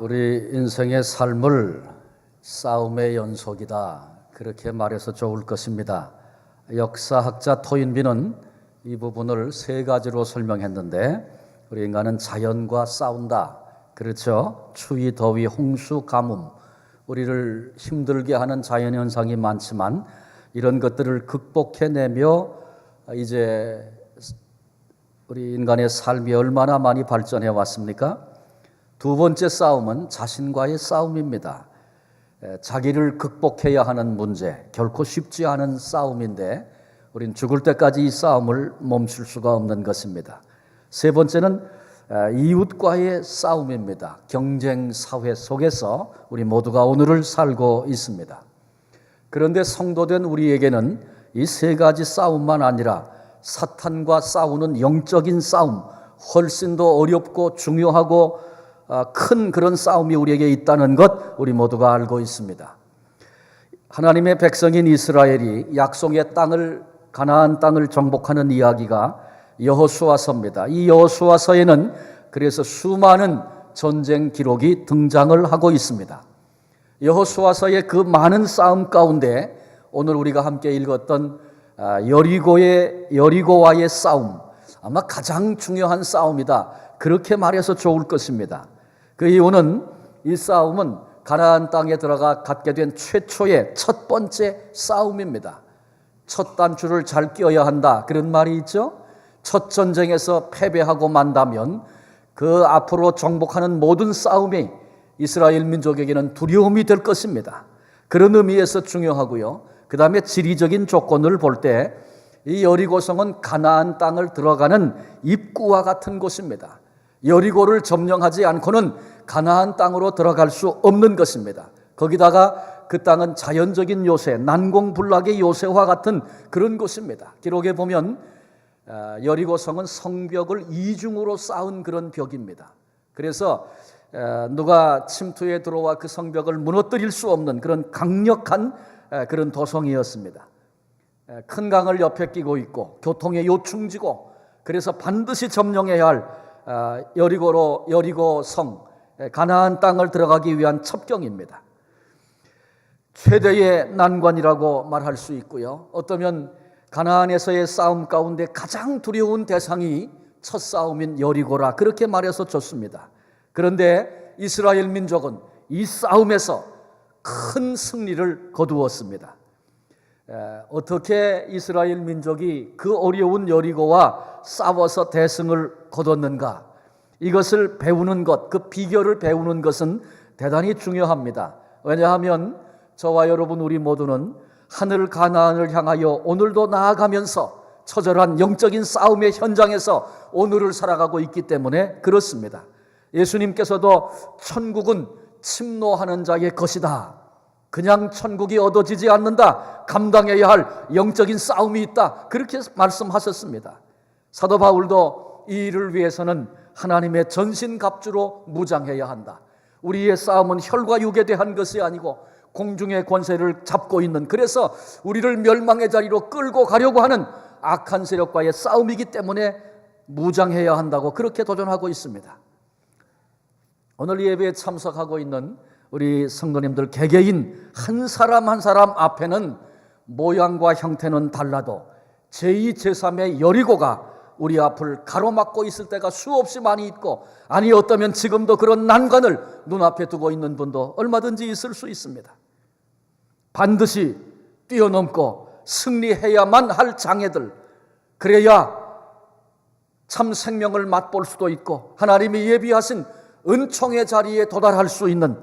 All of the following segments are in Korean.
우리 인생의 삶을 싸움의 연속이다, 그렇게 말해서 좋을 것입니다. 역사학자 토인비는 이 부분을 세 가지로 설명했는데, 우리 인간은 자연과 싸운다. 그렇죠? 추위, 더위, 홍수, 가뭄, 우리를 힘들게 하는 자연현상이 많지만 이런 것들을 극복해내며 이제 우리 인간의 삶이 얼마나 많이 발전해 왔습니까? 두 번째 싸움은 자신과의 싸움입니다. 자기를 극복해야 하는 문제, 결코 쉽지 않은 싸움인데 우린 죽을 때까지 이 싸움을 멈출 수가 없는 것입니다. 세 번째는 이웃과의 싸움입니다. 경쟁 사회 속에서 우리 모두가 오늘을 살고 있습니다. 그런데 성도된 우리에게는 이 세 가지 싸움만 아니라 사탄과 싸우는 영적인 싸움, 훨씬 더 어렵고 중요하고 큰 그런 싸움이 우리에게 있다는 것 우리 모두가 알고 있습니다. 하나님의 백성인 이스라엘이 약속의 땅을, 가나안 땅을 정복하는 이야기가 여호수아서입니다. 이 여호수아서에는 그래서 수많은 전쟁 기록이 등장을 하고 있습니다. 여호수아서의 그 많은 싸움 가운데 오늘 우리가 함께 읽었던 여리고와의 싸움, 아마 가장 중요한 싸움이다, 그렇게 말해서 좋을 것입니다. 그 이유는 이 싸움은 가나안 땅에 들어가 갖게 된 최초의 첫 번째 싸움입니다. 첫 단추를 잘 끼워야 한다, 그런 말이 있죠. 첫 전쟁에서 패배하고 만다면 그 앞으로 정복하는 모든 싸움이 이스라엘 민족에게는 두려움이 될 것입니다. 그런 의미에서 중요하고요. 그 다음에 지리적인 조건을 볼 때 이 여리고성은 가나안 땅을 들어가는 입구와 같은 곳입니다. 여리고를 점령하지 않고는 가나안 땅으로 들어갈 수 없는 것입니다. 거기다가 그 땅은 자연적인 요새, 난공불락의 요새와 같은 그런 곳입니다. 기록에 보면 여리고성은 성벽을 이중으로 쌓은 그런 벽입니다. 그래서 누가 침투에 들어와 그 성벽을 무너뜨릴 수 없는 그런 강력한 그런 도성이었습니다. 큰 강을 옆에 끼고 있고 교통의 요충지고, 그래서 반드시 점령해야 할 여리고성, 가나안 땅을 들어가기 위한 첩경입니다. 최대의 난관이라고 말할 수 있고요. 어쩌면 가나안에서의 싸움 가운데 가장 두려운 대상이 첫 싸움인 여리고라, 그렇게 말해서 좋습니다. 그런데 이스라엘 민족은 이 싸움에서 큰 승리를 거두었습니다. 어떻게 이스라엘 민족이 그 어려운 여리고와 싸워서 대승을 거뒀는가, 이것을 배우는 것, 그 비결을 배우는 것은 대단히 중요합니다. 왜냐하면 저와 여러분 우리 모두는 하늘 가나안을 향하여 오늘도 나아가면서 처절한 영적인 싸움의 현장에서 오늘을 살아가고 있기 때문에 그렇습니다. 예수님께서도 천국은 침노하는 자의 것이다, 그냥 천국이 얻어지지 않는다, 감당해야 할 영적인 싸움이 있다, 그렇게 말씀하셨습니다. 사도 바울도 이 일을 위해서는 하나님의 전신갑주로 무장해야 한다. 우리의 싸움은 혈과 육에 대한 것이 아니고 공중의 권세를 잡고 있는, 그래서 우리를 멸망의 자리로 끌고 가려고 하는 악한 세력과의 싸움이기 때문에 무장해야 한다고 그렇게 도전하고 있습니다. 오늘 예배에 참석하고 있는 우리 성도님들 개개인 한 사람 한 사람 앞에는 모양과 형태는 달라도 제2, 제3의 여리고가 우리 앞을 가로막고 있을 때가 수없이 많이 있고, 아니 어쩌면 지금도 그런 난관을 눈앞에 두고 있는 분도 얼마든지 있을 수 있습니다. 반드시 뛰어넘고 승리해야만 할 장애들, 그래야 참 생명을 맛볼 수도 있고 하나님이 예비하신 은총의 자리에 도달할 수 있는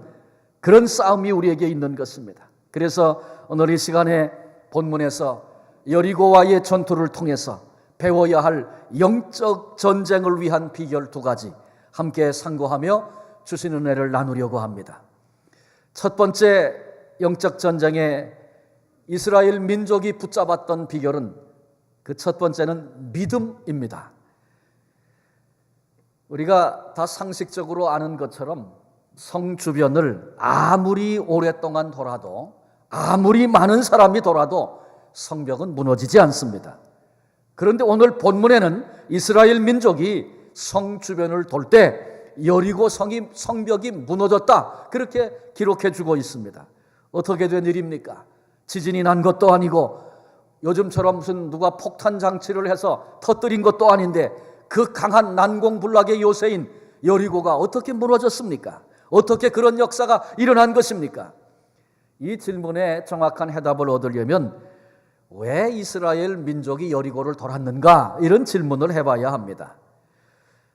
그런 싸움이 우리에게 있는 것입니다. 그래서 오늘 이 시간에 본문에서 여리고와의 전투를 통해서 배워야 할 영적 전쟁을 위한 비결 두 가지 함께 상고하며 주신 은혜를 나누려고 합니다. 첫 번째 영적 전쟁에 이스라엘 민족이 붙잡았던 비결은, 그 첫 번째는 믿음입니다. 우리가 다 상식적으로 아는 것처럼 성 주변을 아무리 오랫동안 돌아도, 아무리 많은 사람이 돌아도 성벽은 무너지지 않습니다. 그런데 오늘 본문에는 이스라엘 민족이 성 주변을 돌 때 여리고 성벽이 무너졌다. 그렇게 기록해 주고 있습니다. 어떻게 된 일입니까? 지진이 난 것도 아니고 요즘처럼 무슨 누가 폭탄 장치를 해서 터뜨린 것도 아닌데 그 강한 난공불락의 요새인 여리고가 어떻게 무너졌습니까? 어떻게 그런 역사가 일어난 것입니까? 이 질문에 정확한 해답을 얻으려면 왜 이스라엘 민족이 여리고를 돌았는가? 이런 질문을 해봐야 합니다.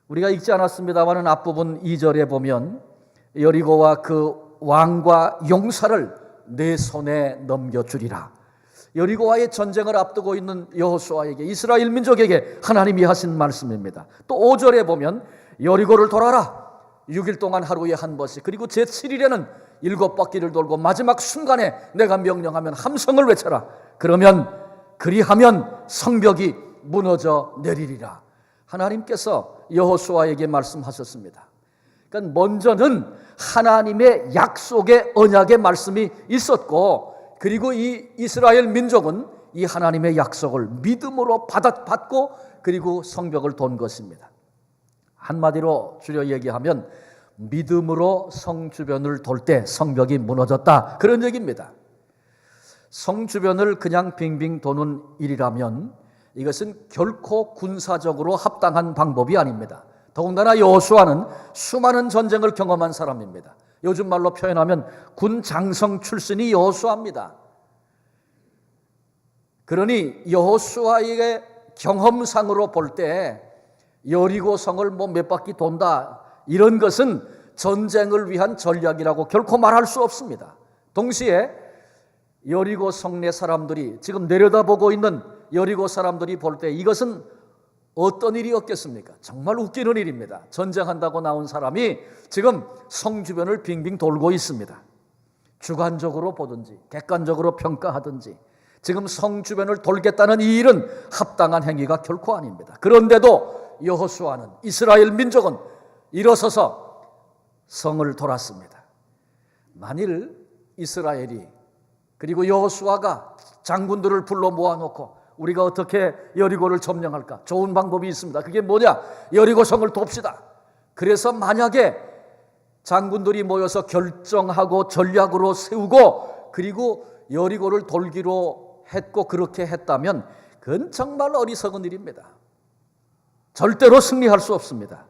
우리가 읽지 않았습니다마는 앞부분 2절에 보면 여리고와 그 왕과 용사를 내 손에 넘겨주리라. 여리고와의 전쟁을 앞두고 있는 여호수아에게, 이스라엘 민족에게 하나님이 하신 말씀입니다. 또 5절에 보면 여리고를 돌아라. 6일 동안 하루에 한 번씩, 그리고 제7일에는 7바퀴를 돌고 마지막 순간에 내가 명령하면 함성을 외쳐라. 그리하면 성벽이 무너져 내리리라. 하나님께서 여호수아에게 말씀하셨습니다. 그러니까 먼저는 하나님의 약속의 언약의 말씀이 있었고, 그리고 이 이스라엘 민족은 이 하나님의 약속을 믿음으로 받고 그리고 성벽을 돈 것입니다. 한마디로 줄여 얘기하면 믿음으로 성 주변을 돌 때 성벽이 무너졌다, 그런 얘기입니다. 성 주변을 그냥 빙빙 도는 일이라면 이것은 결코 군사적으로 합당한 방법이 아닙니다. 더군다나 여호수아는 수많은 전쟁을 경험한 사람입니다. 요즘 말로 표현하면 군 장성 출신이 여호수아입니다. 그러니 여호수아의 경험상으로 볼 때 여리고 성을 몇 바퀴 돈다, 이런 것은 전쟁을 위한 전략이라고 결코 말할 수 없습니다. 동시에 여리고 성내 사람들이, 지금 내려다보고 있는 여리고 사람들이 볼 때 이것은 어떤 일이었겠습니까? 정말 웃기는 일입니다. 전쟁한다고 나온 사람이 지금 성 주변을 빙빙 돌고 있습니다. 주관적으로 보든지 객관적으로 평가하든지 지금 성 주변을 돌겠다는 이 일은 합당한 행위가 결코 아닙니다. 그런데도 여호수아는, 이스라엘 민족은 일어서서 성을 돌았습니다. 만일 이스라엘이, 그리고 여호수아가 장군들을 불러 모아놓고 우리가 어떻게 여리고를 점령할까? 좋은 방법이 있습니다. 그게 뭐냐? 여리고 성을 돕시다. 그래서 만약에 장군들이 모여서 결정하고 전략으로 세우고 그리고 여리고를 돌기로 했고 그렇게 했다면 그건 정말 어리석은 일입니다. 절대로 승리할 수 없습니다.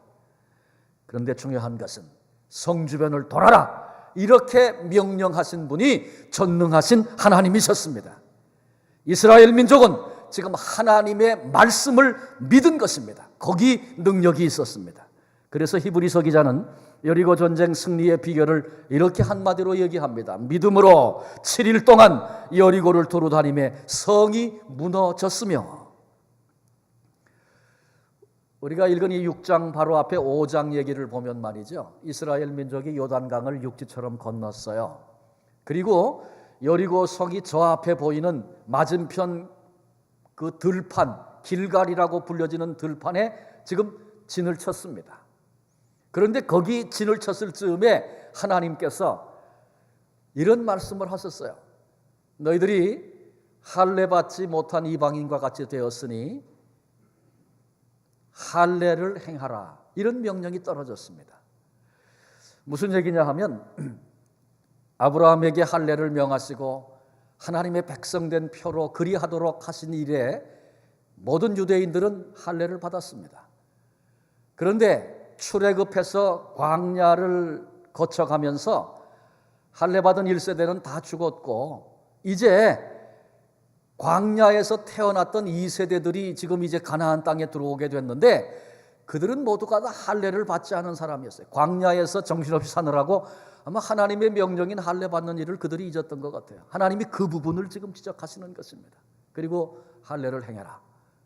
그런데 중요한 것은 성 주변을 돌아라, 이렇게 명령하신 분이 전능하신 하나님이셨습니다. 이스라엘 민족은 지금 하나님의 말씀을 믿은 것입니다. 거기 능력이 있었습니다. 그래서 히브리서 기자는 여리고 전쟁 승리의 비결을 이렇게 한마디로 얘기합니다. 믿음으로 7일 동안 여리고를 두루 다니며 성이 무너졌으며. 우리가 읽은 이 6장 바로 앞에 5장 얘기를 보면 말이죠, 이스라엘 민족이 요단강을 육지처럼 건넜어요. 그리고 여리고 성이 저 앞에 보이는 맞은편 그 들판, 길갈이라고 불려지는 들판에 지금 진을 쳤습니다. 그런데 거기 진을 쳤을 즈음에 하나님께서 이런 말씀을 하셨어요. 너희들이 할례 받지 못한 이방인과 같이 되었으니 할례를 행하라, 이런 명령이 떨어졌습니다. 무슨 얘기냐 하면 아브라함에게 할례를 명하시고 하나님의 백성된 표로 그리하도록 하신 일에 모든 유대인들은 할례를 받았습니다. 그런데 출애굽해서 광야를 거쳐가면서 할례 받은 1세대는 다 죽었고 이제 광야에서 태어났던 2세대들이 지금 이제 가나안 땅에 들어오게 됐는데 그들은 모두가 다 할례를 받지 않은 사람이었어요. 광야에서 정신없이 사느라고 아마 하나님의 명령인 할례 받는 일을 그들이 잊었던 것 같아요. 하나님이 그 부분을 지금 지적하시는 것입니다. 그리고 할례를 행해라,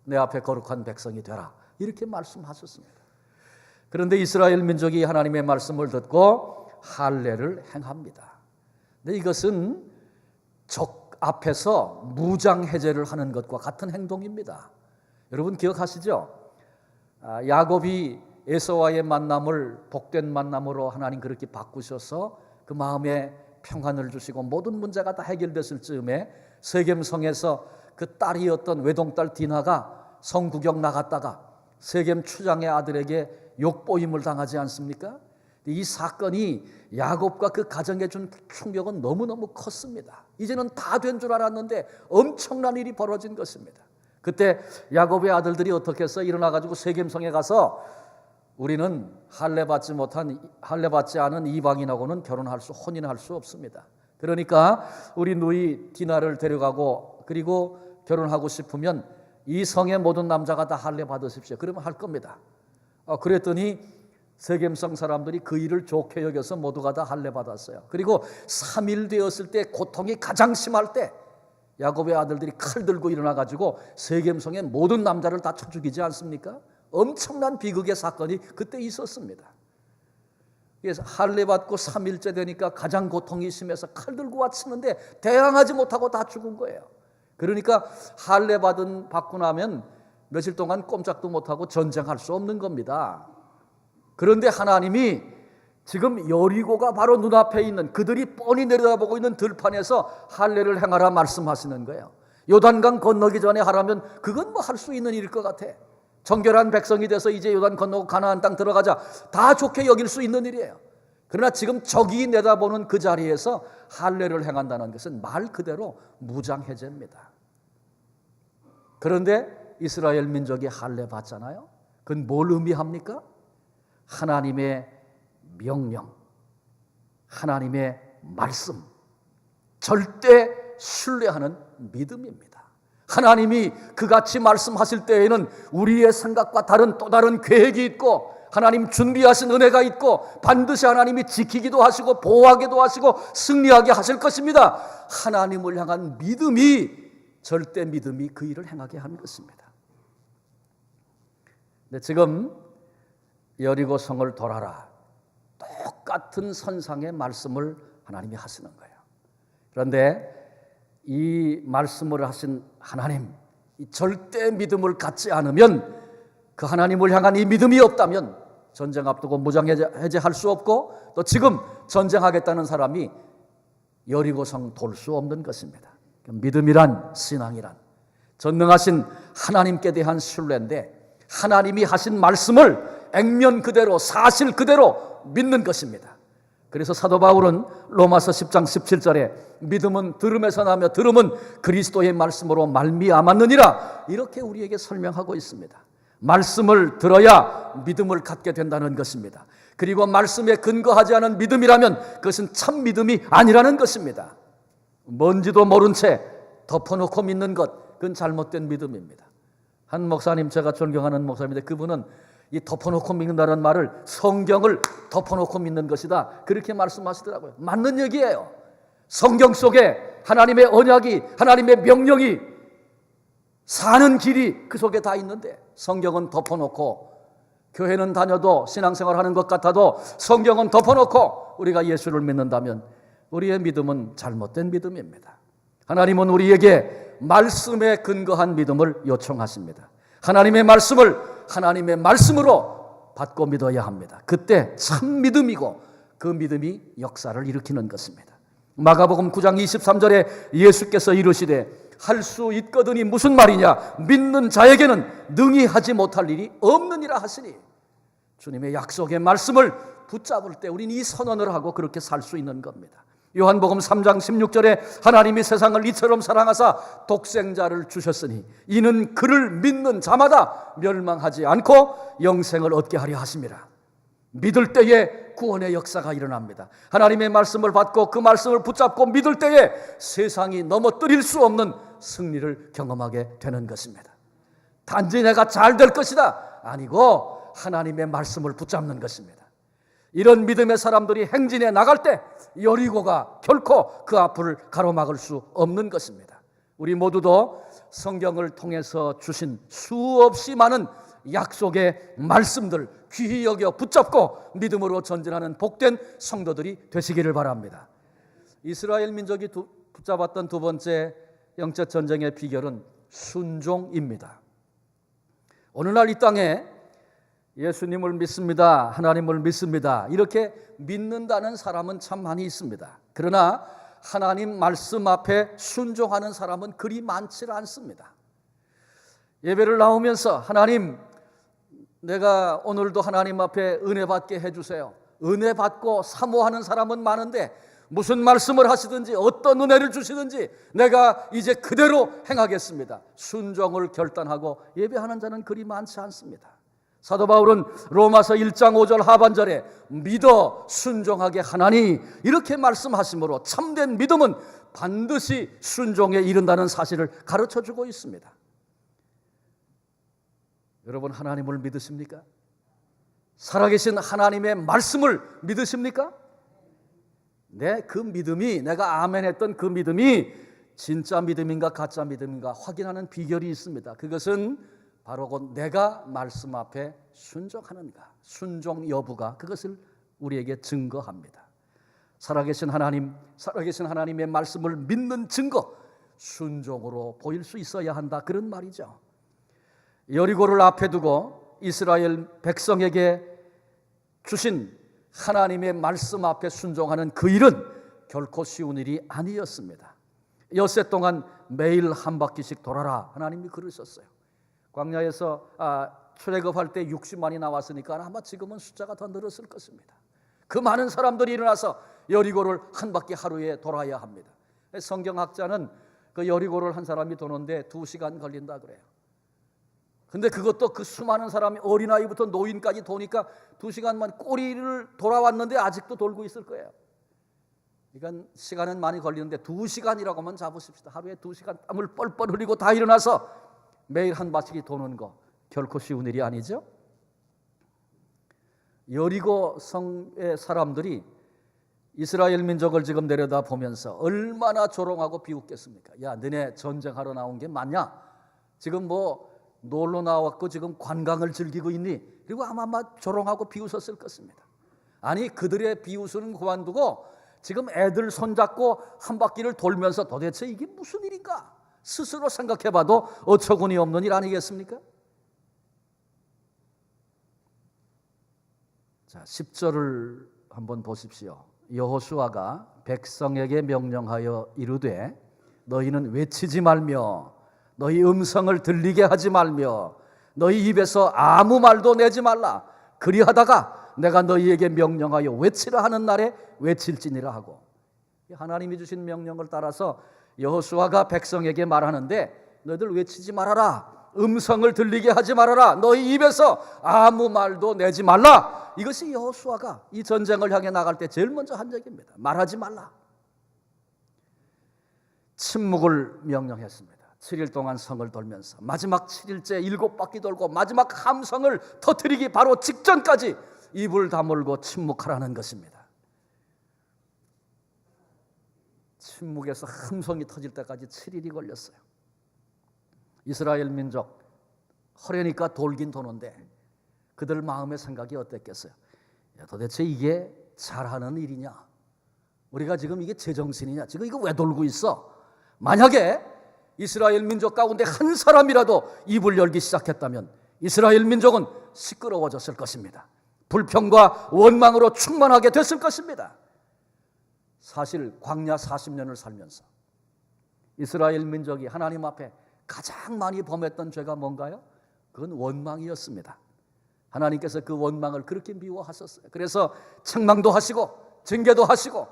내 앞에 거룩한 백성이 되라, 이렇게 말씀하셨습니다. 그런데 이스라엘 민족이 하나님의 말씀을 듣고 할례를 행합니다. 근데 이것은 적 앞에서 무장 해제를 하는 것과 같은 행동입니다. 여러분 기억하시죠? 야곱이 에서와의 만남을 복된 만남으로 하나님 그렇게 바꾸셔서 그 마음에 평안을 주시고 모든 문제가 다 해결됐을 즈음에 세겜성에서 그 딸이었던 외동딸 디나가 성 구경 나갔다가 세겜 추장의 아들에게 욕보임을 당하지 않습니까? 이 사건이 야곱과 그 가정에 준 충격은 너무너무 컸습니다. 이제는 다 된 줄 알았는데 엄청난 일이 벌어진 것입니다. 그때 야곱의 아들들이 어떻게 해서 일어나가지고 세겜성에 가서 우리는 할례 받지 않은 이방인하고는 혼인할 수 없습니다. 그러니까 우리 누이 디나를 데려가고 그리고 결혼하고 싶으면 이 성의 모든 남자가 다 할례 받으십시오. 그러면 할 겁니다. 그랬더니 세겜성 사람들이 그 일을 좋게 여겨서 모두가 다 할례 받았어요. 그리고 3일 되었을 때 고통이 가장 심할 때 야곱의 아들들이 칼 들고 일어나가지고 세겜성의 모든 남자를 다 쳐 죽이지 않습니까? 엄청난 비극의 사건이 그때 있었습니다. 그래서 할례 받고 3일째 되니까 가장 고통이 심해서 칼 들고 와치는데 대항하지 못하고 다 죽은 거예요. 그러니까 할례 받고 나면 며칠 동안 꼼짝도 못하고 전쟁할 수 없는 겁니다. 그런데 하나님이 지금 여리고가 바로 눈앞에 있는 그들이 뻔히 내려다보고 있는 들판에서 할례를 행하라 말씀하시는 거예요. 요단강 건너기 전에 하라면 그건 뭐 할 수 있는 일일 것 같아. 정결한 백성이 돼서 이제 요단 건너고 가나안 땅 들어가자 다 좋게 여길 수 있는 일이에요. 그러나 지금 적이 내다보는 그 자리에서 할례를 행한다는 것은 말 그대로 무장해제입니다. 그런데 이스라엘 민족이 할례 받잖아요. 그건 뭘 의미합니까? 하나님의 명령, 하나님의 말씀, 절대 신뢰하는 믿음입니다. 하나님이 그같이 말씀하실 때에는 우리의 생각과 다른 또 다른 계획이 있고 하나님 준비하신 은혜가 있고 반드시 하나님이 지키기도 하시고 보호하기도 하시고 승리하게 하실 것입니다. 하나님을 향한 믿음이 절대 믿음이 그 일을 행하게 하는 것입니다. 근데 지금 여리고 성을 돌아라 똑같은 선상의 말씀을 하나님이 하시는 거예요. 그런데 이 말씀을 하신 하나님, 이 절대 믿음을 갖지 않으면 그 하나님을 향한 이 믿음이 없다면 전쟁 앞두고 무장해제할 수 없고 또 지금 전쟁하겠다는 사람이 여리고성 돌 수 없는 것입니다. 믿음이란 신앙이란 전능하신 하나님께 대한 신뢰인데 하나님이 하신 말씀을 액면 그대로 사실 그대로 믿는 것입니다. 그래서 사도 바울은 로마서 10장 17절에 믿음은 들음에서 나며 들음은 그리스도의 말씀으로 말미암았느니라 이렇게 우리에게 설명하고 있습니다. 말씀을 들어야 믿음을 갖게 된다는 것입니다. 그리고 말씀에 근거하지 않은 믿음이라면 그것은 참 믿음이 아니라는 것입니다. 뭔지도 모른 채 덮어놓고 믿는 것, 그건 잘못된 믿음입니다. 한 목사님, 제가 존경하는 목사님인데 그분은 이 덮어놓고 믿는다는 말을 성경을 덮어놓고 믿는 것이다 그렇게 말씀하시더라고요. 맞는 얘기예요. 성경 속에 하나님의 언약이, 하나님의 명령이 사는 길이 그 속에 다 있는데 성경은 덮어놓고 교회는 다녀도 신앙생활하는 것 같아도 성경은 덮어놓고 우리가 예수를 믿는다면 우리의 믿음은 잘못된 믿음입니다. 하나님은 우리에게 말씀에 근거한 믿음을 요청하십니다. 하나님의 말씀을 하나님의 말씀으로 받고 믿어야 합니다. 그때 참 믿음이고 그 믿음이 역사를 일으키는 것입니다. 마가복음 9장 23절에 예수께서 이르시되 할 수 있거든이 무슨 말이냐 믿는 자에게는 능히 하지 못할 일이 없느니라 하시니 주님의 약속의 말씀을 붙잡을 때 우리는 이 선언을 하고 그렇게 살 수 있는 겁니다. 요한복음 3장 16절에 하나님이 세상을 이처럼 사랑하사 독생자를 주셨으니 이는 그를 믿는 자마다 멸망하지 않고 영생을 얻게 하려 하심이라. 믿을 때에 구원의 역사가 일어납니다. 하나님의 말씀을 받고 그 말씀을 붙잡고 믿을 때에 세상이 넘어뜨릴 수 없는 승리를 경험하게 되는 것입니다. 단지 내가 잘 될 것이다 아니고 하나님의 말씀을 붙잡는 것입니다. 이런 믿음의 사람들이 행진해 나갈 때 여리고가 결코 그 앞을 가로막을 수 없는 것입니다. 우리 모두도 성경을 통해서 주신 수없이 많은 약속의 말씀들 귀히 여겨 붙잡고 믿음으로 전진하는 복된 성도들이 되시기를 바랍니다. 이스라엘 민족이 붙잡았던 두 번째 영적 전쟁의 비결은 순종입니다. 오늘날 이 땅에 예수님을 믿습니다. 하나님을 믿습니다. 이렇게 믿는다는 사람은 참 많이 있습니다. 그러나 하나님 말씀 앞에 순종하는 사람은 그리 많지 않습니다. 예배를 나오면서 하나님 내가 오늘도 하나님 앞에 은혜 받게 해주세요. 은혜 받고 사모하는 사람은 많은데 무슨 말씀을 하시든지 어떤 은혜를 주시든지 내가 이제 그대로 행하겠습니다. 순종을 결단하고 예배하는 자는 그리 많지 않습니다. 사도 바울은 로마서 1장 5절 하반절에 믿어 순종하게 하나니 이렇게 말씀하시므로 참된 믿음은 반드시 순종에 이른다는 사실을 가르쳐주고 있습니다. 여러분, 하나님을 믿으십니까? 살아계신 하나님의 말씀을 믿으십니까? 네, 그 믿음이, 내가 아멘 했던 그 믿음이 진짜 믿음인가 가짜 믿음인가 확인하는 비결이 있습니다. 그것은 바로 곧 내가 말씀 앞에 순종하는가, 순종 여부가 그것을 우리에게 증거합니다. 살아계신 하나님, 살아계신 하나님의 말씀을 믿는 증거, 순종으로 보일 수 있어야 한다, 그런 말이죠. 여리고를 앞에 두고 이스라엘 백성에게 주신 하나님의 말씀 앞에 순종하는 그 일은 결코 쉬운 일이 아니었습니다. 엿새 동안 매일 한 바퀴씩 돌아라, 하나님이 그러셨어요. 광야에서 출애굽할 때 60만이 나왔으니까 아마 지금은 숫자가 더 늘었을 것입니다. 그 많은 사람들이 일어나서 여리고를 한 바퀴 하루에 돌아야 합니다. 성경학자는 그 여리고를 한 사람이 도는데 2시간 걸린다 그래요. 근데 그것도 그 수많은 사람이 어린아이부터 노인까지 도니까 2시간만 꼬리를 돌아왔는데 아직도 돌고 있을 거예요. 그러니까 시간은 많이 걸리는데 2시간이라고만 잡으십시다. 하루에 2시간 땀을 뻘뻘 흘리고 다 일어나서 매일 한 바퀴 도는 거 결코 쉬운 일이 아니죠. 여리고 성의 사람들이 이스라엘 민족을 지금 내려다보면서 얼마나 조롱하고 비웃겠습니까? 야, 너네 전쟁하러 나온 게 맞냐? 지금 뭐 놀러 나왔고 지금 관광을 즐기고 있니? 그리고 아마 조롱하고 비웃었을 것입니다. 아니, 그들의 비웃음은 그만두고 지금 애들 손잡고 한 바퀴를 돌면서 도대체 이게 무슨 일인가? 스스로 생각해봐도 어처구니 없는 일 아니겠습니까? 자, 10절을 한번 보십시오. 여호수아가 백성에게 명령하여 이르되 너희는 외치지 말며 너희 음성을 들리게 하지 말며 너희 입에서 아무 말도 내지 말라. 그리하다가 내가 너희에게 명령하여 외치라 하는 날에 외칠지니라 하고, 하나님이 주신 명령을 따라서 여호수아가 백성에게 말하는데 너희들 외치지 말아라. 음성을 들리게 하지 말아라. 너희 입에서 아무 말도 내지 말라. 이것이 여호수아가 이 전쟁을 향해 나갈 때 제일 먼저 한 얘기입니다. 말하지 말라. 침묵을 명령했습니다. 7일 동안 성을 돌면서 마지막 7일째 7바퀴 돌고 마지막 함성을 터뜨리기 바로 직전까지 입을 다물고 침묵하라는 것입니다. 침묵에서 함성이 터질 때까지 7일이 걸렸어요. 이스라엘 민족 허려니까 돌긴 도는데 그들 마음의 생각이 어땠겠어요? 야, 도대체 이게 잘하는 일이냐? 우리가 지금 이게 제정신이냐? 지금 이거 왜 돌고 있어? 만약에 이스라엘 민족 가운데 한 사람이라도 입을 열기 시작했다면 이스라엘 민족은 시끄러워졌을 것입니다. 불평과 원망으로 충만하게 됐을 것입니다. 사실 광야 40년을 살면서 이스라엘 민족이 하나님 앞에 가장 많이 범했던 죄가 뭔가요? 그건 원망이었습니다. 하나님께서 그 원망을 그렇게 미워하셨어요. 그래서 책망도 하시고 징계도 하시고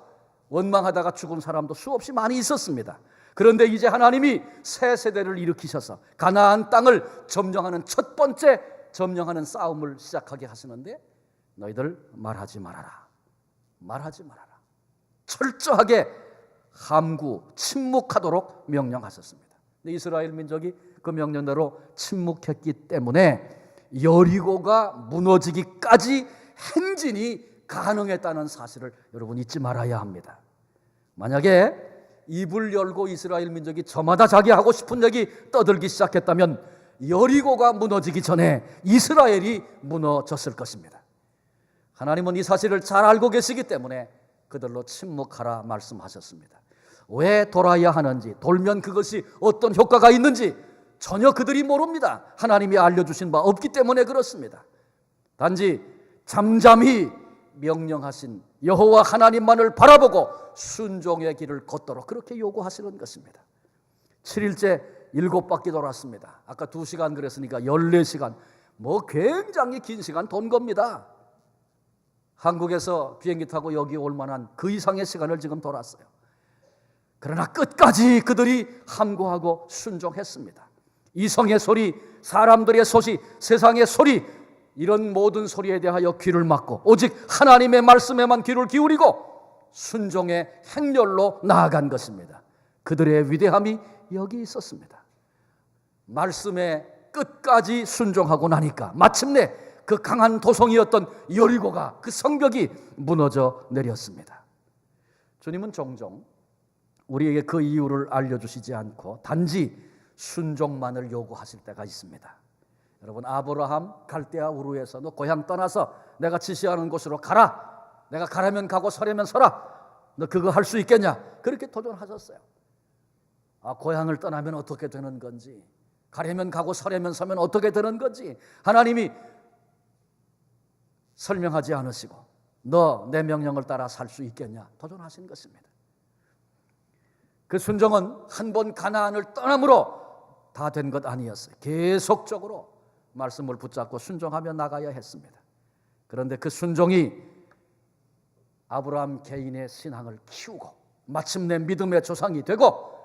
원망하다가 죽은 사람도 수없이 많이 있었습니다. 그런데 이제 하나님이 새 세대를 일으키셔서 가나안 땅을 점령하는 첫 번째 점령하는 싸움을 시작하게 하시는데 너희들 말하지 말아라. 말하지 말아라. 철저하게 함구, 침묵하도록 명령하셨습니다. 근데 이스라엘 민족이 그 명령대로 침묵했기 때문에 여리고가 무너지기까지 행진이 가능했다는 사실을 여러분 잊지 말아야 합니다. 만약에 입을 열고 이스라엘 민족이 저마다 자기 하고 싶은 얘기 떠들기 시작했다면 여리고가 무너지기 전에 이스라엘이 무너졌을 것입니다. 하나님은 이 사실을 잘 알고 계시기 때문에 그들로 침묵하라 말씀하셨습니다. 왜 돌아야 하는지, 돌면 그것이 어떤 효과가 있는지 전혀 그들이 모릅니다. 하나님이 알려주신 바 없기 때문에 그렇습니다. 단지 잠잠히 명령하신 여호와 하나님만을 바라보고 순종의 길을 걷도록 그렇게 요구하시는 것입니다. 7일째 7바퀴 돌았습니다. 아까 2시간 그랬으니까 14시간 굉장히 긴 시간 돈 겁니다. 한국에서 비행기 타고 여기 올 만한 그 이상의 시간을 지금 돌았어요. 그러나 끝까지 그들이 함구하고 순종했습니다. 이성의 소리, 사람들의 소식, 세상의 소리, 이런 모든 소리에 대하여 귀를 막고 오직 하나님의 말씀에만 귀를 기울이고 순종의 행렬로 나아간 것입니다. 그들의 위대함이 여기 있었습니다. 말씀에 끝까지 순종하고 나니까 마침내 그 강한 도성이었던 여리고가, 그 성벽이 무너져 내렸습니다. 주님은 종종 우리에게 그 이유를 알려주시지 않고 단지 순종만을 요구하실 때가 있습니다. 여러분, 아브라함 갈대아 우르에서 너 고향 떠나서 내가 지시하는 곳으로 가라. 내가 가라면 가고 서려면 서라. 너 그거 할 수 있겠냐? 그렇게 도전하셨어요. 고향을 떠나면 어떻게 되는 건지, 가려면 가고 서려면 서면 어떻게 되는 건지 하나님이 설명하지 않으시고 너 내 명령을 따라 살 수 있겠냐? 도전하신 것입니다. 그 순종은 한 번 가나안을 떠남으로 다 된 것 아니었어요. 계속적으로 말씀을 붙잡고 순종하며 나가야 했습니다. 그런데 그 순종이 아브라함 개인의 신앙을 키우고 마침내 믿음의 조상이 되고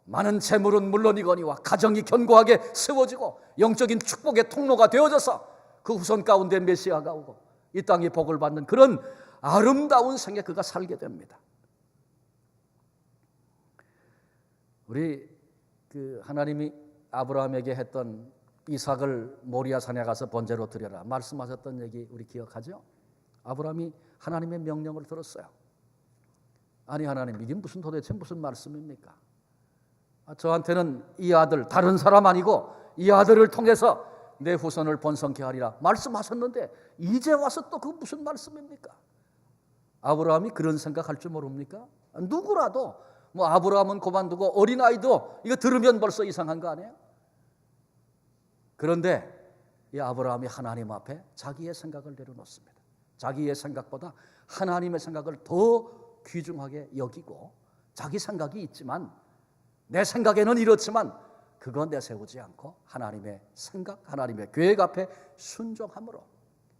많은 재물은 물론이거니와 가정이 견고하게 세워지고 영적인 축복의 통로가 되어져서 그 후손 가운데 메시아가 오고 이 땅이 복을 받는 그런 아름다운 생에 그가 살게 됩니다. 우리 하나님이 아브라함에게 했던 이삭을 모리아산에 가서 번제로 드려라 말씀하셨던 얘기 우리 기억하죠? 아브라함이 하나님의 명령을 들었어요. 아니 하나님, 이게 도대체 무슨 말씀입니까? 저한테는 이 아들, 다른 사람 아니고 이 아들을 통해서 내 후손을 번성케 하리라 말씀하셨는데 이제 와서 또 그 무슨 말씀입니까? 아브라함이 그런 생각할 줄 모릅니까? 누구라도 아브라함은 그만두고 어린아이도 이거 들으면 벌써 이상한 거 아니에요? 그런데 이 아브라함이 하나님 앞에 자기의 생각을 내려놓습니다. 자기의 생각보다 하나님의 생각을 더 귀중하게 여기고 자기 생각이 있지만 내 생각에는 이렇지만 그건 내세우지 않고 하나님의 생각, 하나님의 계획 앞에 순종함으로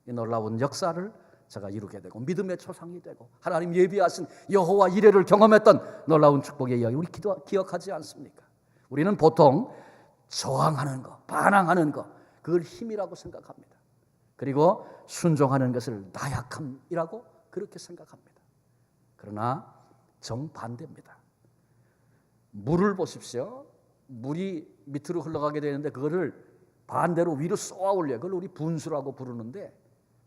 이 놀라운 역사를 제가 이루게 되고 믿음의 초상이 되고 하나님 예비하신 여호와 이레를 경험했던 놀라운 축복의 이야기 우리 기억하지 않습니까? 우리는 보통 저항하는 거, 반항하는 거 그걸 힘이라고 생각합니다. 그리고 순종하는 것을 나약함이라고 그렇게 생각합니다. 그러나 정반대입니다. 물을 보십시오. 물이 밑으로 흘러가게 되는데 그거를 반대로 위로 쏘아 올려요. 그걸 우리 분수라고 부르는데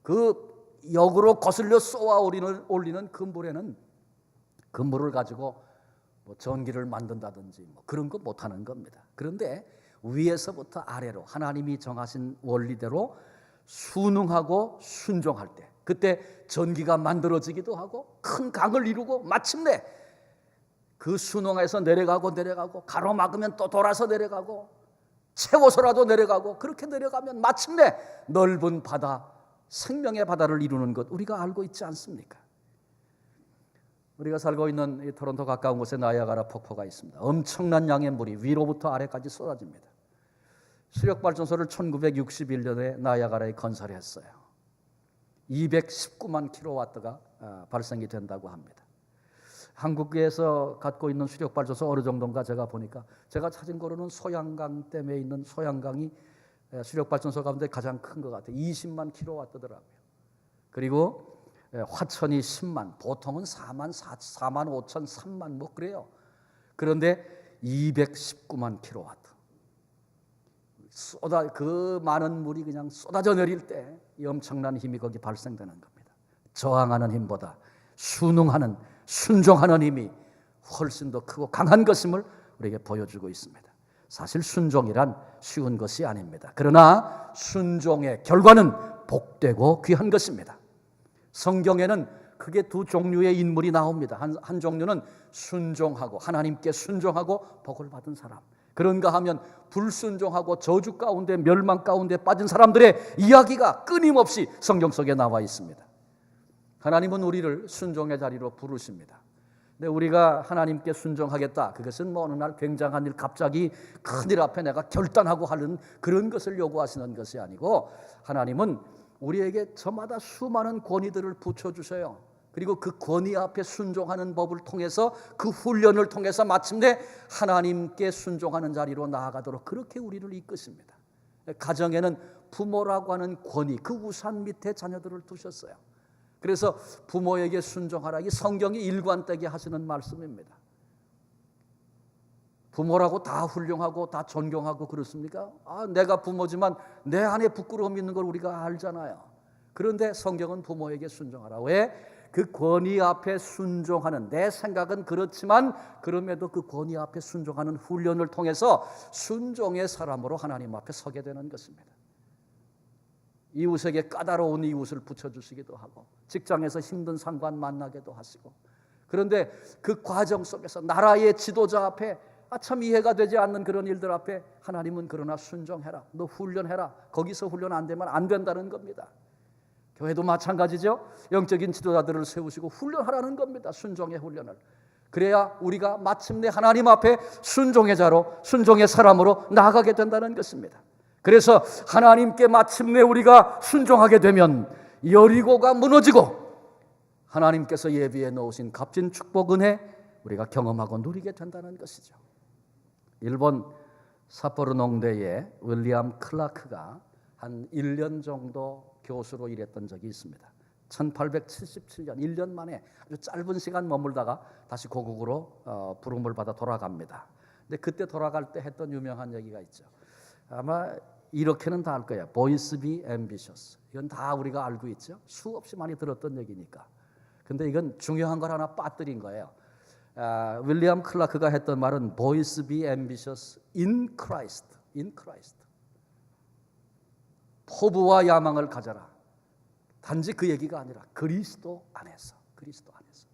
그 역으로 거슬려 쏘아 올리는 그 물에는 그 물을 가지고 전기를 만든다든지 그런 거 못하는 겁니다. 그런데 위에서부터 아래로 하나님이 정하신 원리대로 순응하고 순종할 때 그때 전기가 만들어지기도 하고 큰 강을 이루고 마침내 그 순응에서 내려가고 가로막으면 또 돌아서 내려가고 채워서라도 내려가고 그렇게 내려가면 마침내 넓은 바다, 생명의 바다를 이루는 것 우리가 알고 있지 않습니까? 우리가 살고 있는 이 토론토 가까운 곳에 나이아가라 폭포가 있습니다. 엄청난 양의 물이 위로부터 아래까지 쏟아집니다. 수력발전소를 1961년에 나이아가라에 건설했어요. 219만 킬로와트가 발생이 된다고 합니다. 한국에서 갖고 있는 수력발전소 어느 정도인가 제가 보니까 제가 찾은 거로는 소양강 댐에 있는 소양강이 수력발전소 가운데 가장 큰 것 같아요. 20만 킬로와트더라고요. 그리고 화천이 10만, 보통은 4만 5천, 3만 그래요. 그런데 219만 킬로와트. 그 많은 물이 그냥 쏟아져 내릴 때 이 엄청난 힘이 거기 발생되는 겁니다. 저항하는 힘보다 순응하는, 순종하는 힘이 훨씬 더 크고 강한 것임을 우리에게 보여주고 있습니다. 사실 순종이란 쉬운 것이 아닙니다. 그러나 순종의 결과는 복되고 귀한 것입니다. 성경에는 크게 두 종류의 인물이 나옵니다. 한 종류는 순종하고 하나님께 순종하고 복을 받은 사람. 그런가 하면 불순종하고 저주 가운데 멸망 가운데 빠진 사람들의 이야기가 끊임없이 성경 속에 나와 있습니다. 하나님은 우리를 순종의 자리로 부르십니다. 근데 우리가 하나님께 순종하겠다, 그것은 뭐 어느 날 굉장한 일, 갑자기 큰일 앞에 내가 결단하고 하는 그런 것을 요구하시는 것이 아니고, 하나님은 우리에게 저마다 수많은 권위들을 붙여주세요. 그리고 그 권위 앞에 순종하는 법을 통해서, 그 훈련을 통해서 마침내 하나님께 순종하는 자리로 나아가도록 그렇게 우리를 이끄십니다. 가정에는 부모라고 하는 권위, 그 우산 밑에 자녀들을 두셨어요. 그래서 부모에게 순종하라, 이 성경이 일관되게 하시는 말씀입니다. 부모라고 다 훌륭하고 다 존경하고 그렇습니까? 내가 부모지만 내 안에 부끄러움 있는 걸 우리가 알잖아요. 그런데 성경은 부모에게 순종하라. 왜? 그 권위 앞에 순종하는, 내 생각은 그렇지만 그럼에도 그 권위 앞에 순종하는 훈련을 통해서 순종의 사람으로 하나님 앞에 서게 되는 것입니다. 이웃에게 까다로운 이웃을 붙여주시기도 하고, 직장에서 힘든 상관 만나게도 하시고, 그런데 그 과정 속에서 나라의 지도자 앞에 참 이해가 되지 않는 그런 일들 앞에 하나님은 그러나 순종해라, 너 훈련해라, 거기서 훈련 안 되면 안 된다는 겁니다. 교회도 마찬가지죠. 영적인 지도자들을 세우시고 훈련하라는 겁니다. 순종의 훈련을. 그래야 우리가 마침내 하나님 앞에 순종의 자로, 순종의 사람으로 나아가게 된다는 것입니다. 그래서 하나님께 마침내 우리가 순종하게 되면 여리고가 무너지고 하나님께서 예비해 놓으신 값진 축복 은혜 우리가 경험하고 누리게 된다는 것이죠. 일본 삿포로 농대에 윌리엄 클라크가 한 1년 정도 교수로 일했던 적이 있습니다. 1877년 1년 만에 아주 짧은 시간 머물다가 다시 고국으로 부름을 받아 돌아갑니다. 근데 그때 돌아갈 때 했던 유명한 얘기가 있죠. 아마 이렇게는 다 알 거예요. Boys be ambitious. 이건 다 우리가 알고 있죠. 수없이 많이 들었던 얘기니까. 근데 이건 중요한 걸 하나 빠뜨린 거예요. 윌리엄 클라크가 했던 말은 Boys be ambitious in Christ. In Christ. 포부와 야망을 가져라. 단지 그 얘기가 아니라 그리스도 안에서. 그리스도 안에서.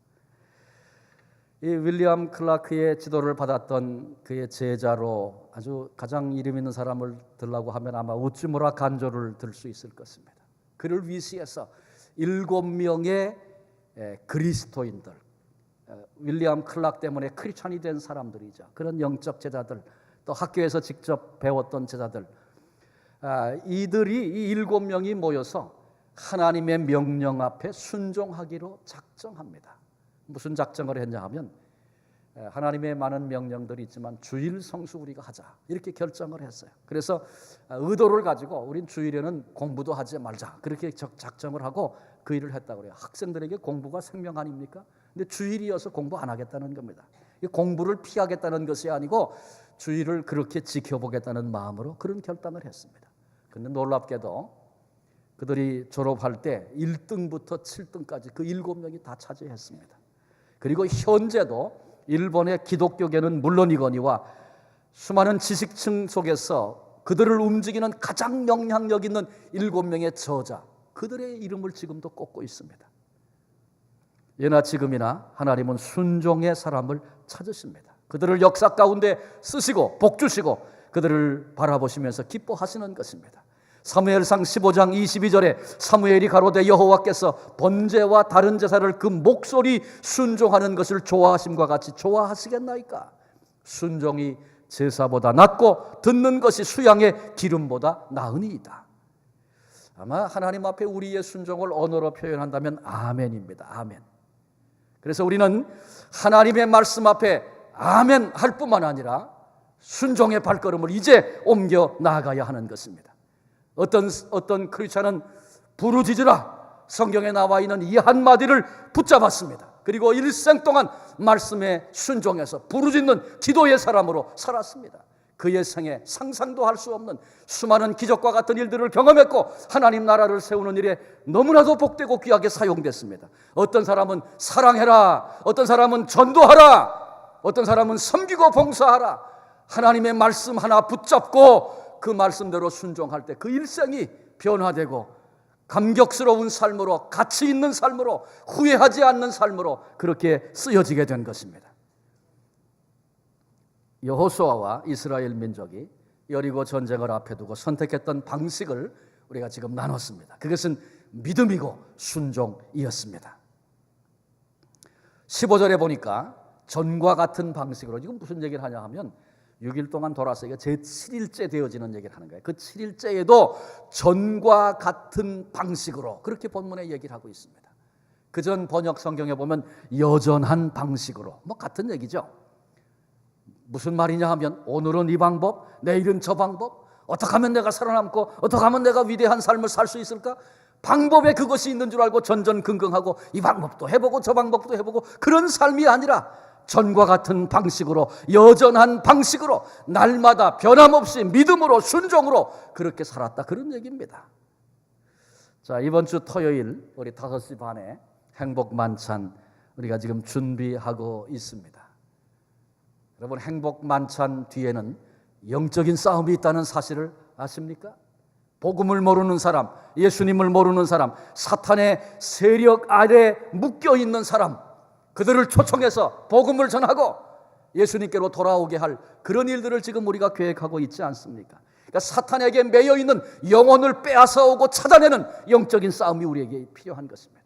이 윌리엄 클라크의 지도를 받았던 그의 제자로 아주 가장 이름 있는 사람을 들라고 하면 아마 우츠무라 간조를 들 수 있을 것입니다. 그를 위시해서 7명의 그리스도인들, 윌리엄 클락 때문에 크리스찬이 된 사람들이죠. 그런 영적 제자들, 또 학교에서 직접 배웠던 제자들, 이들이 이 7명이 모여서 하나님의 명령 앞에 순종하기로 작정합니다. 무슨 작정을 했냐 하면, 하나님의 많은 명령들이 있지만 주일 성수 우리가 하자, 이렇게 결정을 했어요. 그래서 의도를 가지고 우린 주일에는 공부도 하지 말자, 그렇게 작정을 하고 그 일을 했다고 그래요. 학생들에게 공부가 생명 아닙니까? 근데 주일이어서 공부 안 하겠다는 겁니다. 공부를 피하겠다는 것이 아니고 주일을 그렇게 지켜보겠다는 마음으로 그런 결단을 했습니다. 근데 놀랍게도 그들이 졸업할 때 1등부터 7등까지 그 7명이 다 차지했습니다. 그리고 현재도 일본의 기독교계는 물론이거니와 수많은 지식층 속에서 그들을 움직이는 가장 영향력 있는 7명의 저자, 그들의 이름을 지금도 꼽고 있습니다. 예나 지금이나 하나님은 순종의 사람을 찾으십니다. 그들을 역사 가운데 쓰시고 복 주시고 그들을 바라보시면서 기뻐하시는 것입니다. 사무엘상 15장 22절에 사무엘이 가로되 여호와께서 번제와 다른 제사를 그 목소리 순종하는 것을 좋아하심과 같이 좋아하시겠나이까? 순종이 제사보다 낫고 듣는 것이 수양의 기름보다 나으니이다. 아마 하나님 앞에 우리의 순종을 언어로 표현한다면 아멘입니다. 아멘. 그래서 우리는 하나님의 말씀 앞에 아멘 할 뿐만 아니라 순종의 발걸음을 이제 옮겨 나아가야 하는 것입니다. 어떤 크리스찬은 부르짖으라, 성경에 나와 있는 이 한마디를 붙잡았습니다. 그리고 일생 동안 말씀에 순종해서 부르짖는 기도의 사람으로 살았습니다. 그의 생에 상상도 할 수 없는 수많은 기적과 같은 일들을 경험했고 하나님 나라를 세우는 일에 너무나도 복되고 귀하게 사용됐습니다. 어떤 사람은 사랑해라, 어떤 사람은 전도하라, 어떤 사람은 섬기고 봉사하라. 하나님의 말씀 하나 붙잡고 그 말씀대로 순종할 때 그 일생이 변화되고 감격스러운 삶으로, 가치 있는 삶으로, 후회하지 않는 삶으로 그렇게 쓰여지게 된 것입니다. 여호수아와 이스라엘 민족이 여리고 전쟁을 앞에 두고 선택했던 방식을 우리가 지금 나눴습니다. 그것은 믿음이고 순종이었습니다. 15절에 보니까 전과 같은 방식으로, 지금 무슨 얘기를 하냐 하면 6일 동안 돌아서 이게 제7일째 되어지는 얘기를 하는 거예요. 그 7일째에도 전과 같은 방식으로, 그렇게 본문에 얘기를 하고 있습니다. 그전 번역 성경에 보면 여전한 방식으로, 뭐 같은 얘기죠. 무슨 말이냐 하면 오늘은 이 방법, 내일은 저 방법, 어떻게 하면 내가 살아남고 어떻게 하면 내가 위대한 삶을 살 수 있을까? 방법에 그것이 있는 줄 알고 전전긍긍하고 이 방법도 해보고 저 방법도 해보고, 그런 삶이 아니라 전과 같은 방식으로, 여전한 방식으로, 날마다 변함없이 믿음으로 순종으로 그렇게 살았다, 그런 얘기입니다. 자, 이번 주 토요일 우리 5시 반에 행복 만찬 우리가 지금 준비하고 있습니다. 여러분, 행복 만찬 뒤에는 영적인 싸움이 있다는 사실을 아십니까? 복음을 모르는 사람, 예수님을 모르는 사람, 사탄의 세력 아래 묶여 있는 사람, 그들을 초청해서 복음을 전하고 예수님께로 돌아오게 할 그런 일들을 지금 우리가 계획하고 있지 않습니까? 그러니까 사탄에게 매여 있는 영혼을 빼앗아 오고 찾아내는 영적인 싸움이 우리에게 필요한 것입니다.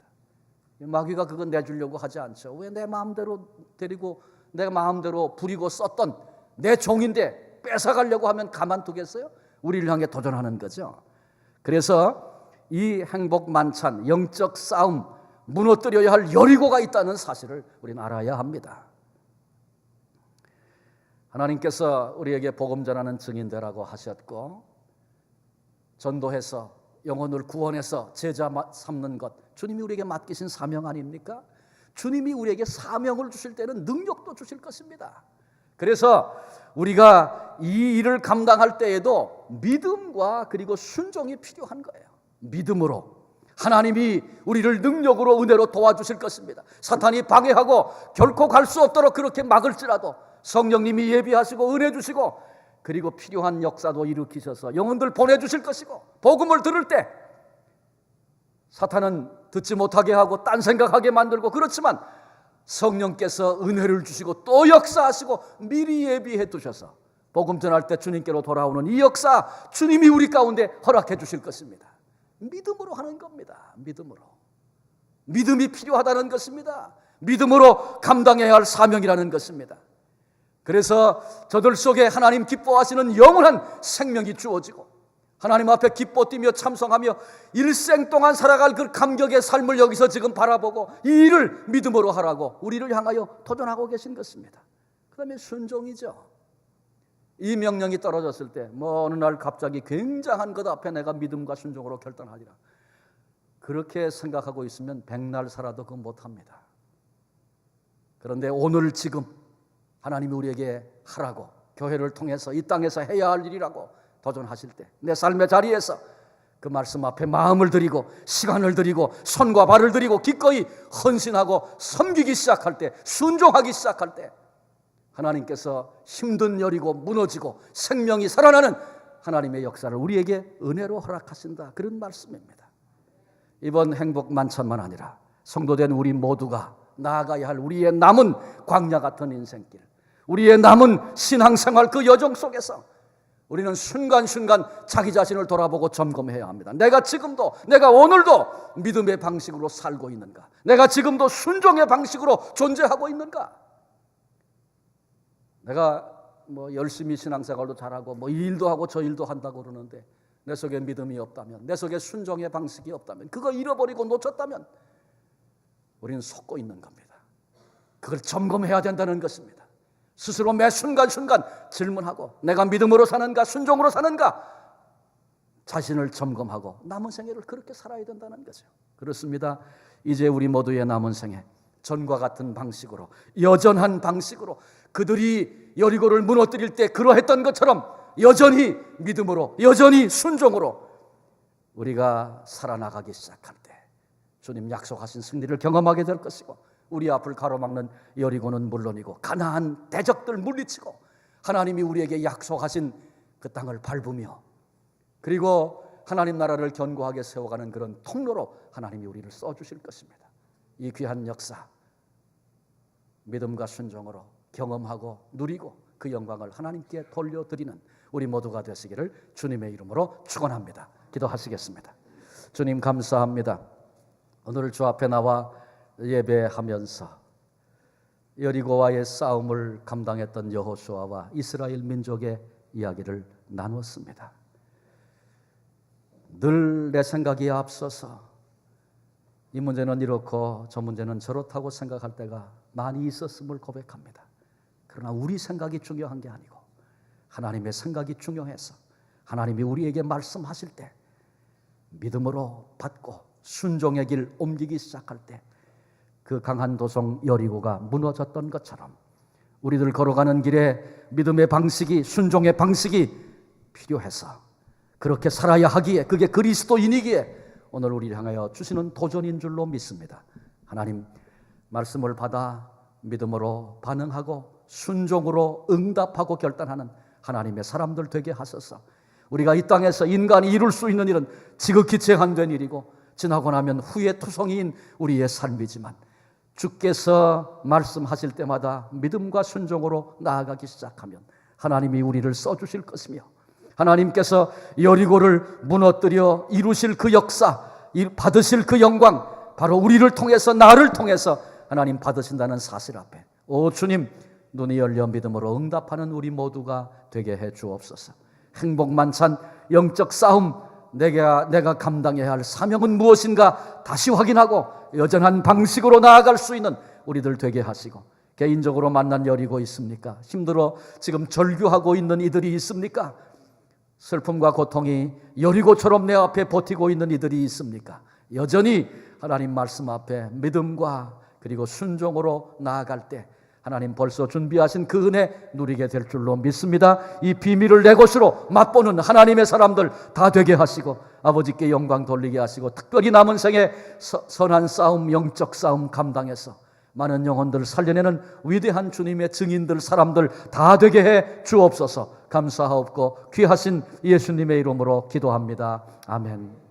마귀가 그건 내주려고 하지 않죠. 왜 내 마음대로 데리고 내 마음대로 부리고 썼던 내 종인데 뺏어가려고 하면 가만두겠어요? 우리를 향해 도전하는 거죠. 그래서 이 행복 만찬, 영적 싸움, 무너뜨려야 할 여리고가 있다는 사실을 우리는 알아야 합니다. 하나님께서 우리에게 복음 전하는 증인되라고 하셨고, 전도해서 영혼을 구원해서 제자 삼는 것, 주님이 우리에게 맡기신 사명 아닙니까? 주님이 우리에게 사명을 주실 때는 능력도 주실 것입니다. 그래서 우리가 이 일을 감당할 때에도 믿음과 그리고 순종이 필요한 거예요. 믿음으로 하나님이 우리를 능력으로 은혜로 도와주실 것입니다. 사탄이 방해하고 결코 갈 수 없도록 그렇게 막을지라도 성령님이 예비하시고 은혜 주시고, 그리고 필요한 역사도 일으키셔서 영혼들 보내주실 것이고, 복음을 들을 때 사탄은 듣지 못하게 하고 딴 생각하게 만들고, 그렇지만 성령께서 은혜를 주시고 또 역사하시고 미리 예비해 두셔서 복음 전할 때 주님께로 돌아오는 이 역사, 주님이 우리 가운데 허락해 주실 것입니다. 믿음으로 하는 겁니다. 믿음으로. 믿음이 필요하다는 것입니다. 믿음으로 감당해야 할 사명이라는 것입니다. 그래서 저들 속에 하나님 기뻐하시는 영원한 생명이 주어지고, 하나님 앞에 기뻐 뛰며 참성하며 일생 동안 살아갈 그 감격의 삶을 여기서 지금 바라보고 이 일을 믿음으로 하라고 우리를 향하여 도전하고 계신 것입니다. 그 다음에 순종이죠. 이 명령이 떨어졌을 때 어느 날 갑자기 굉장한 것 앞에 내가 믿음과 순종으로 결단하리라, 그렇게 생각하고 있으면 백날 살아도 그건 못합니다. 그런데 오늘 지금 하나님이 우리에게 하라고, 교회를 통해서 이 땅에서 해야 할 일이라고 도전하실 때, 내 삶의 자리에서 그 말씀 앞에 마음을 드리고 시간을 드리고 손과 발을 드리고 기꺼이 헌신하고 섬기기 시작할 때, 순종하기 시작할 때 하나님께서 힘든 여리고 무너지고 생명이 살아나는 하나님의 역사를 우리에게 은혜로 허락하신다, 그런 말씀입니다. 이번 행복 만찬만 아니라 성도된 우리 모두가 나아가야 할 우리의 남은 광야 같은 인생길, 우리의 남은 신앙생활 그 여정 속에서 우리는 순간순간 자기 자신을 돌아보고 점검해야 합니다. 내가 지금도, 내가 오늘도 믿음의 방식으로 살고 있는가? 내가 지금도 순종의 방식으로 존재하고 있는가? 내가 열심히 신앙생활도 잘하고 이 일도 하고 저 일도 한다고 그러는데 내 속에 믿음이 없다면, 내 속에 순종의 방식이 없다면, 그거 잃어버리고 놓쳤다면 우리는 속고 있는 겁니다. 그걸 점검해야 된다는 것입니다. 스스로 매 순간순간 질문하고 내가 믿음으로 사는가 순종으로 사는가 자신을 점검하고 남은 생애를 그렇게 살아야 된다는 거죠. 그렇습니다. 이제 우리 모두의 남은 생애 전과 같은 방식으로, 여전한 방식으로, 그들이 여리고를 무너뜨릴 때 그러했던 것처럼 여전히 믿음으로, 여전히 순종으로 우리가 살아나가기 시작할 때 주님 약속하신 승리를 경험하게 될 것이고, 우리 앞을 가로막는 여리고는 물론이고 가나안 대적들 물리치고 하나님이 우리에게 약속하신 그 땅을 밟으며, 그리고 하나님 나라를 견고하게 세워가는 그런 통로로 하나님이 우리를 써주실 것입니다. 이 귀한 역사 믿음과 순종으로 경험하고 누리고 그 영광을 하나님께 돌려드리는 우리 모두가 되시기를 주님의 이름으로 축원합니다. 기도하시겠습니다. 주님 감사합니다. 오늘 주 앞에 나와 예배하면서 여리고와의 싸움을 감당했던 여호수아와 이스라엘 민족의 이야기를 나누었습니다. 늘 내 생각이 앞서서 이 문제는 이렇고 저 문제는 저렇다고 생각할 때가 많이 있었음을 고백합니다. 그러나 우리 생각이 중요한 게 아니고 하나님의 생각이 중요해서 하나님이 우리에게 말씀하실 때 믿음으로 받고 순종의 길 옮기기 시작할 때 그 강한 도성 여리고가 무너졌던 것처럼 우리들 걸어가는 길에 믿음의 방식이, 순종의 방식이 필요해서 그렇게 살아야 하기에, 그게 그리스도인이기에 오늘 우리를 향하여 주시는 도전인 줄로 믿습니다. 하나님 말씀을 받아 믿음으로 반응하고 순종으로 응답하고 결단하는 하나님의 사람들 되게 하소서. 우리가 이 땅에서 인간이 이룰 수 있는 일은 지극히 제한된 일이고 지나고 나면 후회 투성이인 우리의 삶이지만 주께서 말씀하실 때마다 믿음과 순종으로 나아가기 시작하면 하나님이 우리를 써주실 것이며 하나님께서 여리고를 무너뜨려 이루실 그 역사, 받으실 그 영광, 바로 우리를 통해서, 나를 통해서 하나님 받으신다는 사실 앞에 오 주님, 눈이 열려 믿음으로 응답하는 우리 모두가 되게 해 주옵소서. 행복 만찬 영적 싸움, 내가 감당해야 할 사명은 무엇인가 다시 확인하고 여전한 방식으로 나아갈 수 있는 우리들 되게 하시고, 개인적으로 만난 여리고 있습니까? 힘들어 지금 절규하고 있는 이들이 있습니까? 슬픔과 고통이 여리고처럼 내 앞에 버티고 있는 이들이 있습니까? 여전히 하나님 말씀 앞에 믿음과 그리고 순종으로 나아갈 때 하나님 벌써 준비하신 그 은혜 누리게 될 줄로 믿습니다. 이 비밀을 내 것으로 맛보는 하나님의 사람들 다 되게 하시고 아버지께 영광 돌리게 하시고 특별히 남은 생에 선한 싸움, 영적 싸움 감당해서 많은 영혼들 살려내는 위대한 주님의 증인들, 사람들 다 되게 해 주옵소서. 감사하옵고 귀하신 예수님의 이름으로 기도합니다. 아멘.